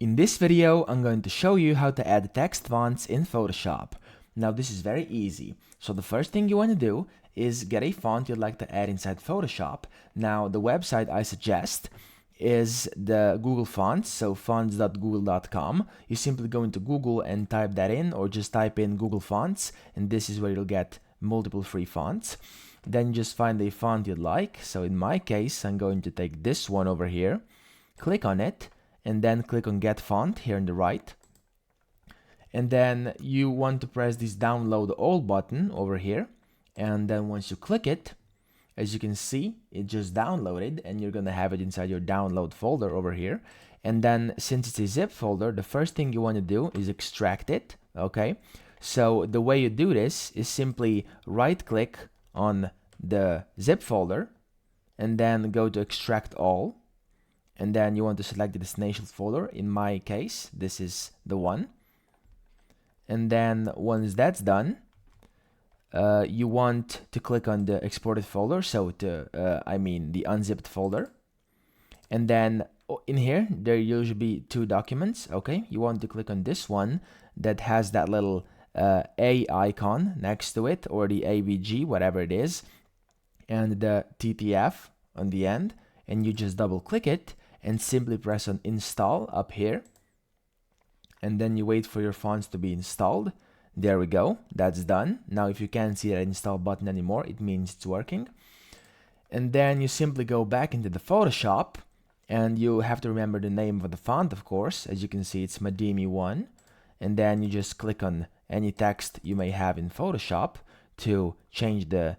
In this video, I'm going to show you how to add text fonts in Photoshop. Now this is very easy. So the first thing you want to do is get a font you'd like to add inside Photoshop. Now the website I suggest is the Google Fonts, so fonts.google.com. You simply go into Google and type that in, or just type in Google Fonts, and this is where you'll get multiple free fonts. Then just find a font you'd like. So in my case, I'm going to take this one over here, click on it, and then click on Get Font here on the right. And then you want to press this Download All button over here. And then once you click it, as you can see, it just downloaded, and you're gonna have it inside your download folder over here. And then since it's a zip folder, the first thing you want to do is extract it, okay? So the way you do this is simply right click on the zip folder and then go to Extract All. And then you want to select the destination folder. In my case, this is the one. And then once that's done, you want to click on the exported folder, so the unzipped folder. And then in here, there usually be two documents, okay? You want to click on this one that has that little A icon next to it, or the AVG, whatever it is, and the TTF on the end, and you just double click it and simply press on Install up here, and then you wait for your fonts to be installed. There we go, that's done. Now if you can't see that install button anymore, it means it's working. And then you simply go back into the Photoshop, and you have to remember the name of the font, of course. As you can see, it's Madimi 1, and then you just click on any text you may have in Photoshop to change the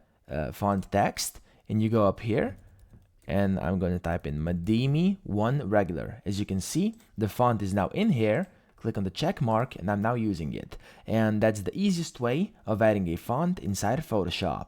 font text, and you go up here, and I'm going to type in Madimi 1 regular. As you can see, the font is now in here. Click on the check mark, and I'm now using it. And that's the easiest way of adding a font inside Photoshop.